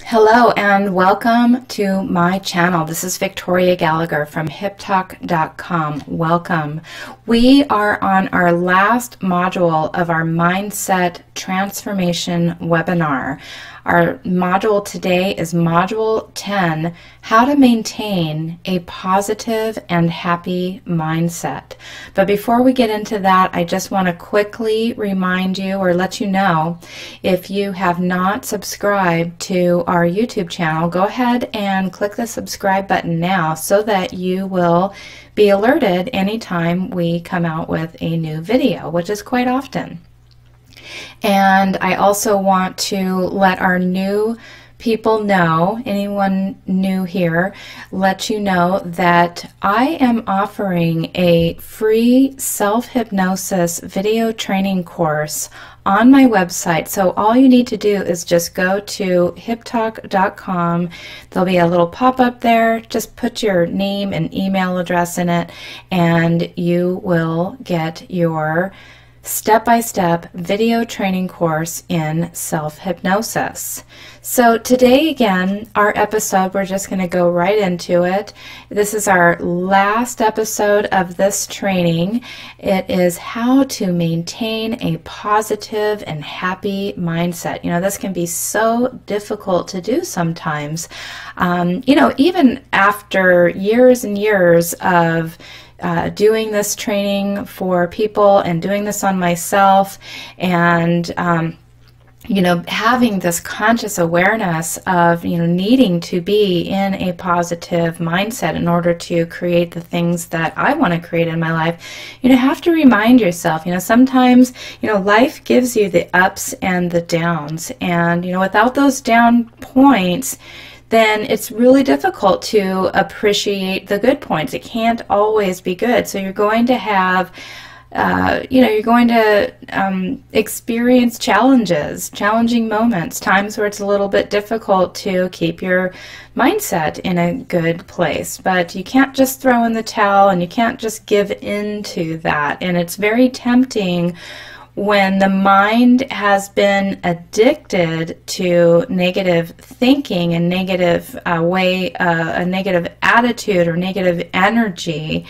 Hello and welcome to my channel. This is Victoria Gallagher from hiptalk.com. Welcome. We are on our last module of our Mindset Transformation webinar. Our module today is Module 10, How to Maintain a Positive and Happy Mindset. But before we get into that, I just want to quickly remind you or let you know, if you have not subscribed to our YouTube channel, go ahead and click the subscribe button now so that you will be alerted anytime we come out with a new video, which is quite often. And I also want to let our new people know, anyone new here, let you know that I am offering a free self-hypnosis video training course on my website. So all you need to do is just go to hiptalk.com. There'll be a little pop-up there. Just put your name and email address in it, and you will get your step-by-step video training course in self-hypnosis. So today, again, our episode, we're just going to go right into it. This is our last episode of this training. It is how to maintain a positive and happy mindset. You know, this can be so difficult to do sometimes. Even after years and years of doing this training for people and doing this on myself and having this conscious awareness of needing to be in a positive mindset in order to create the things that I want to create in my life, you have to remind yourself, sometimes life gives you the ups and the downs, and without those down points, then it's really difficult to appreciate the good points. It can't always be good. So you're going to have, experience challenges, challenging moments, times where it's a little bit difficult to keep your mindset in a good place. But you can't just throw in the towel, and you can't just give in to that. And it's very tempting when the mind has been addicted to negative thinking and negative a negative attitude or negative energy.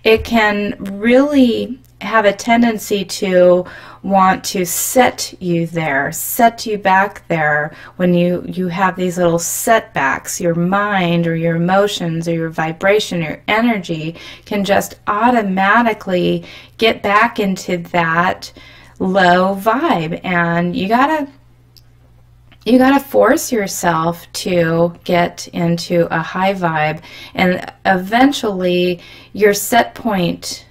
It can really have a tendency to want to set you there, set you back there when you have these little setbacks. Your mind or your emotions or your vibration, your energy can just automatically get back into that low vibe, and you gotta force yourself to get into a high vibe, and eventually your set point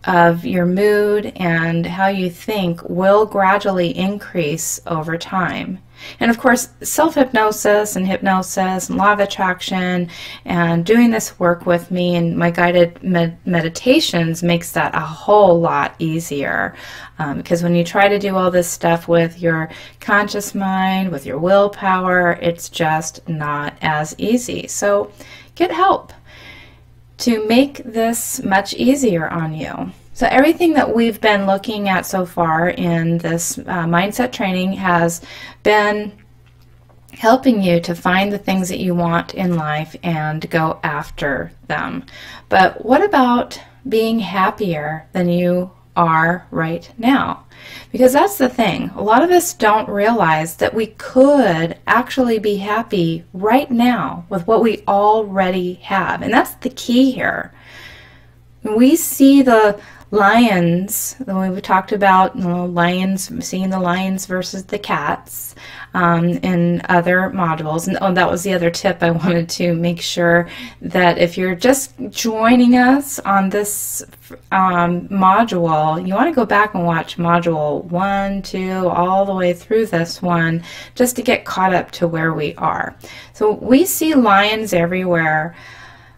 of your mood and how you think will gradually increase over time. And of course, self-hypnosis and hypnosis and law of attraction and doing this work with me and my guided meditations makes that a whole lot easier. Because when you try to do all this stuff with your conscious mind, with your willpower, it's just not as easy. So get help to make this much easier on you. So everything that we've been looking at so far in this mindset training has been helping you to find the things that you want in life and go after them. But what about being happier than you are right now? Because that's the thing. A lot of us don't realize that we could actually be happy right now with what we already have. And that's the key here. We see the lions, we talked about lions, seeing the lions versus the cats in other modules. And that was the other tip I wanted to make sure that if you're just joining us on this module, you want to go back and watch module 1, 2, all the way through this one, just to get caught up to where we are. So we see lions everywhere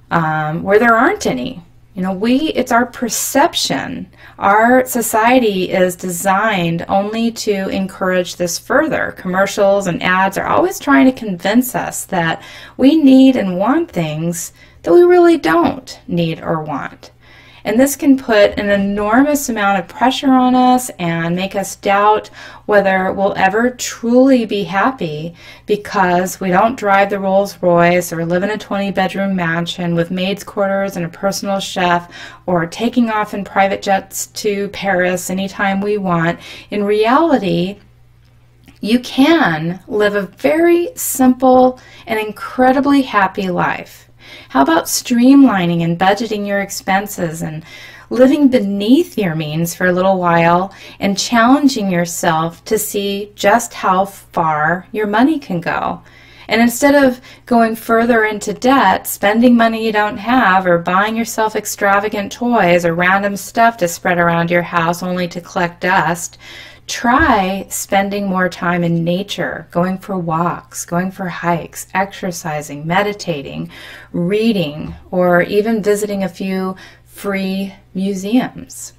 where there aren't any. It's our perception. Our society is designed only to encourage this further. Commercials and ads are always trying to convince us that we need and want things that we really don't need or want. And this can put an enormous amount of pressure on us and make us doubt whether we'll ever truly be happy because we don't drive the Rolls Royce or live in a 20-bedroom mansion with maid's quarters and a personal chef, or taking off in private jets to Paris anytime we want. In reality, you can live a very simple and incredibly happy life. How about streamlining and budgeting your expenses and living beneath your means for a little while and challenging yourself to see just how far your money can go? And instead of going further into debt, spending money you don't have, or buying yourself extravagant toys or random stuff to spread around your house only to collect dust, try spending more time in nature, going for walks, going for hikes, exercising, meditating, reading, or even visiting a few free museums.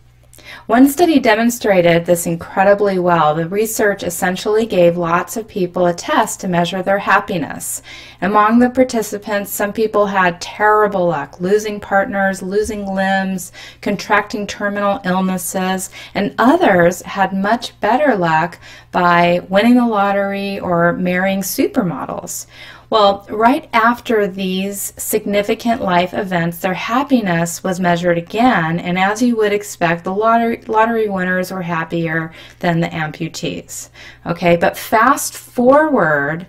One study demonstrated this incredibly well. The research essentially gave lots of people a test to measure their happiness. Among the participants, some people had terrible luck, losing partners, losing limbs, contracting terminal illnesses, and others had much better luck by winning the lottery or marrying supermodels. Well, right after these significant life events, their happiness was measured again, and as you would expect, the lottery winners were happier than the amputees. Okay, but fast forward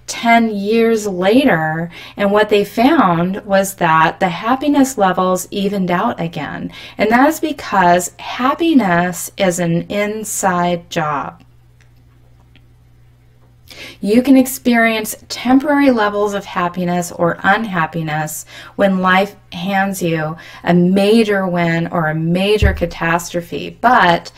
10 years later, and what they found was that the happiness levels evened out again. And that is because happiness is an inside job. You can experience temporary levels of happiness or unhappiness when life hands you a major win or a major catastrophe, but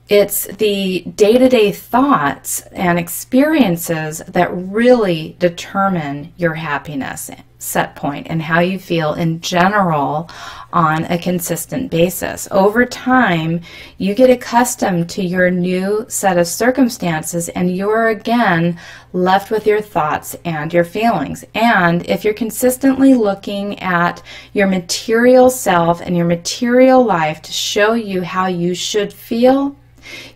it's the day-to-day thoughts and experiences that really determine your happiness set point and how you feel in general on a consistent basis. Over time, you get accustomed to your new set of circumstances, and you're again left with your thoughts and your feelings. And if you're consistently looking at your material self and your material life to show you how you should feel,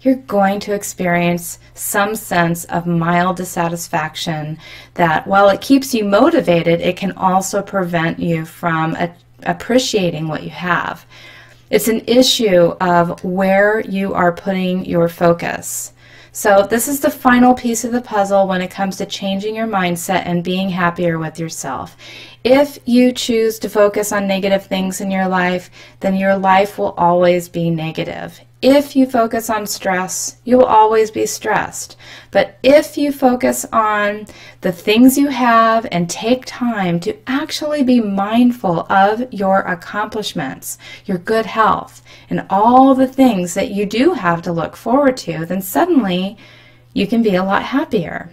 you're going to experience some sense of mild dissatisfaction that, while it keeps you motivated, it can also prevent you from appreciating what you have. It's an issue of where you are putting your focus. So this is the final piece of the puzzle when it comes to changing your mindset and being happier with yourself. If you choose to focus on negative things in your life, then your life will always be negative. If you focus on stress, you will always be stressed. But if you focus on the things you have and take time to actually be mindful of your accomplishments, your good health, and all the things that you do have to look forward to, then suddenly you can be a lot happier.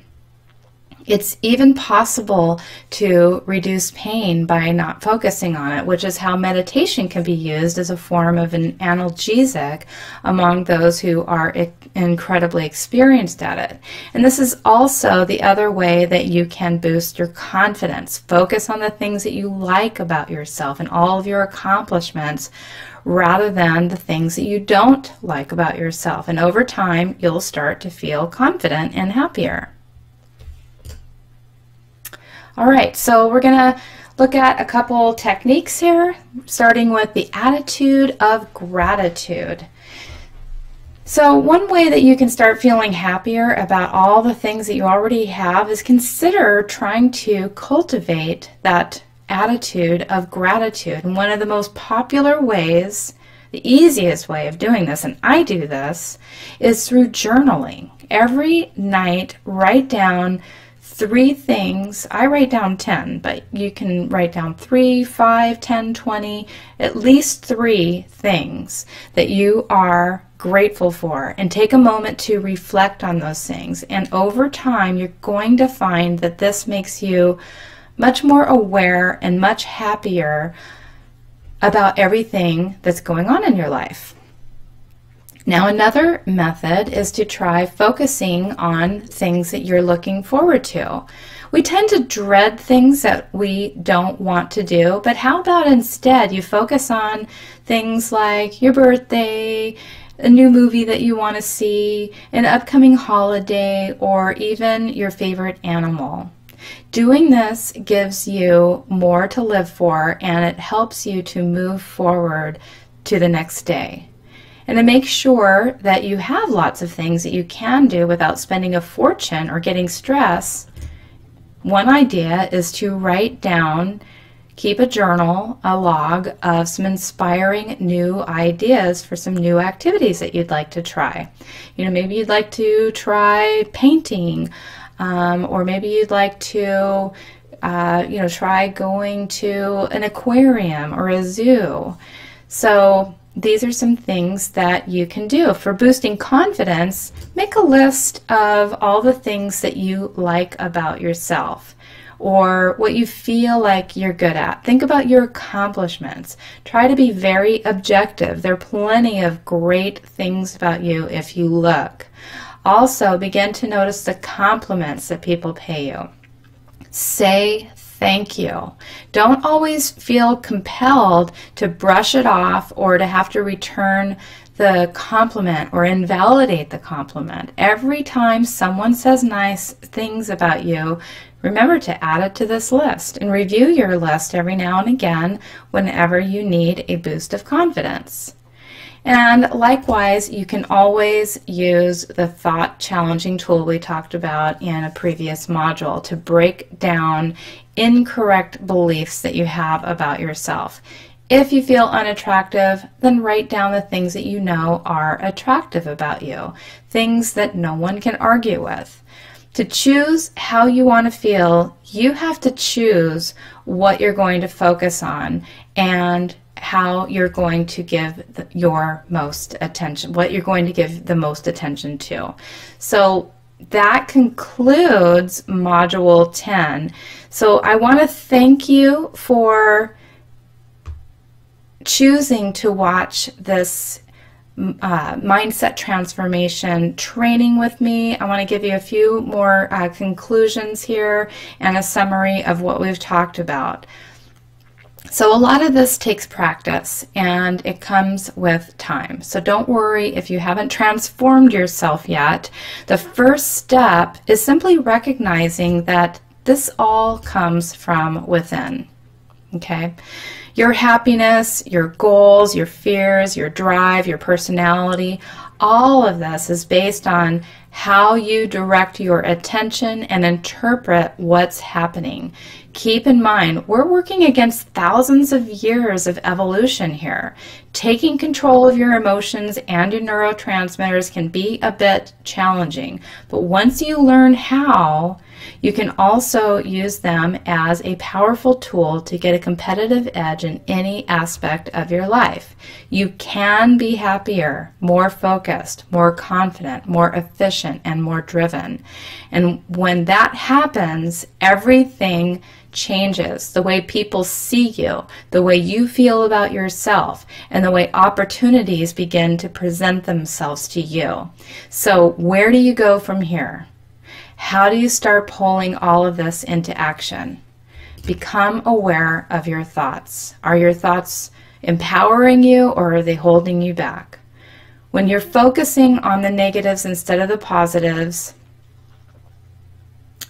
It's even possible to reduce pain by not focusing on it, which is how meditation can be used as a form of an analgesic among those who are incredibly experienced at it. And this is also the other way that you can boost your confidence. Focus on the things that you like about yourself and all of your accomplishments, rather than the things that you don't like about yourself. And over time, you'll start to feel confident and happier. All right, so we're going to look at a couple techniques here, starting with the attitude of gratitude. So one way that you can start feeling happier about all the things that you already have is consider trying to cultivate that attitude of gratitude. And one of the most popular ways, the easiest way of doing this, and I do this, is through journaling. Every night, write down 3 things. I write down 10, but you can write down 3, 5, 10, 20, at least 3 things that you are grateful for, and take a moment to reflect on those things. And over time, you're going to find that this makes you much more aware and much happier about everything that's going on in your life. Now, another method is to try focusing on things that you're looking forward to. We tend to dread things that we don't want to do, but how about instead you focus on things like your birthday, a new movie that you want to see, an upcoming holiday, or even your favorite animal. Doing this gives you more to live for, and it helps you to move forward to the next day. And to make sure that you have lots of things that you can do without spending a fortune or getting stress, one idea is to write down, keep a journal, a log of some inspiring new ideas for some new activities that you'd like to try. You know, maybe you'd like to try painting, or maybe you'd like to try going to an aquarium or a zoo. So these are some things that you can do. For boosting confidence, make a list of all the things that you like about yourself or what you feel like you're good at. Think about your accomplishments. Try to be very objective. There are plenty of great things about you if you look. Also, begin to notice the compliments that people pay you. Say thank you. Don't always feel compelled to brush it off or to have to return the compliment or invalidate the compliment. Every time someone says nice things about you, remember to add it to this list and review your list every now and again whenever you need a boost of confidence. And likewise, you can always use the thought challenging tool we talked about in a previous module to break down incorrect beliefs that you have about yourself. If you feel unattractive, then write down the things that you know are attractive about you, things that no one can argue with. To choose how you want to feel, you have to choose what you're going to focus on and how you're going to give your most attention, what you're going to give the most attention to. So that concludes Module 10. So I want to thank you for choosing to watch this mindset transformation training with me. I want to give you a few more conclusions here and a summary of what we've talked about. So a lot of this takes practice and it comes with time. So don't worry if you haven't transformed yourself yet. The first step is simply recognizing that this all comes from within. Okay? Your happiness, your goals, your fears, your drive, your personality, all of this is based on how you direct your attention and interpret what's happening. Keep in mind, we're working against thousands of years of evolution here. Taking control of your emotions and your neurotransmitters can be a bit challenging, but once you learn how, you can also use them as a powerful tool to get a competitive edge in any aspect of your life. You can be happier, more focused, more confident, more efficient, and more driven. And when that happens, everything changes. The way people see you, the way you feel about yourself, and the way opportunities begin to present themselves to you. So where do you go from here? How do you start pulling all of this into action? Become aware of your thoughts. Are your thoughts empowering you or are they holding you back? When you're focusing on the negatives instead of the positives,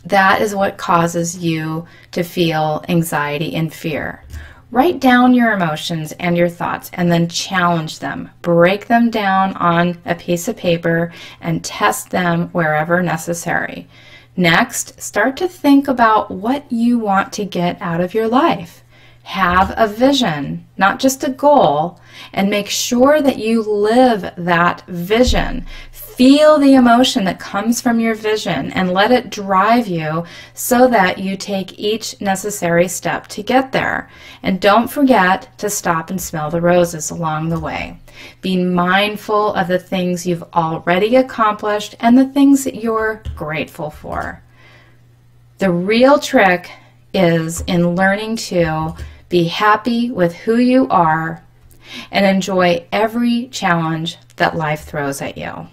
that is what causes you to feel anxiety and fear. Write down your emotions and your thoughts and then challenge them. Break them down on a piece of paper and test them wherever necessary. Next, start to think about what you want to get out of your life. Have a vision, not just a goal, and make sure that you live that vision. Feel the emotion that comes from your vision and let it drive you so that you take each necessary step to get there. And don't forget to stop and smell the roses along the way. Be mindful of the things you've already accomplished and the things that you're grateful for. The real trick is in learning to be happy with who you are and enjoy every challenge that life throws at you.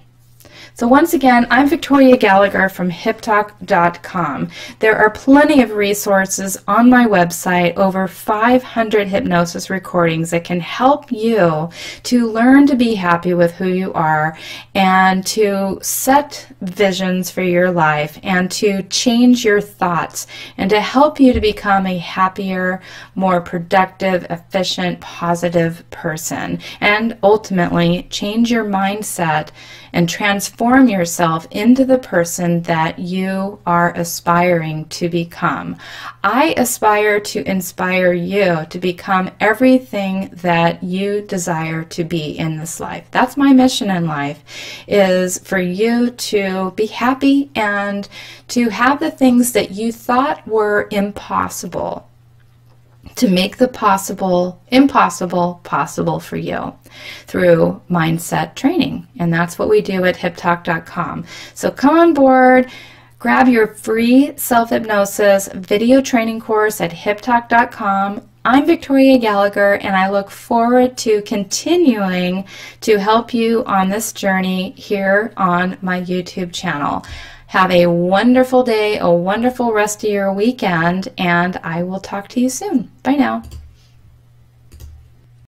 So once again, I'm Victoria Gallagher from HipTalk.com. There are plenty of resources on my website, over 500 hypnosis recordings that can help you to learn to be happy with who you are and to set visions for your life and to change your thoughts and to help you to become a happier, more productive, efficient, positive person, and ultimately change your mindset and transform yourself into the person that you are aspiring to become. I aspire to inspire you to become everything that you desire to be in this life. That's my mission in life, is for you to be happy and to have the things that you thought were impossible, to make the impossible possible for you through mindset training. And that's what we do at HipTalk.com. So come on board, grab your free self-hypnosis video training course at HipTalk.com. I'm Victoria Gallagher, and I look forward to continuing to help you on this journey here on my YouTube channel. Have a wonderful day, a wonderful rest of your weekend, and I will talk to you soon. Bye now.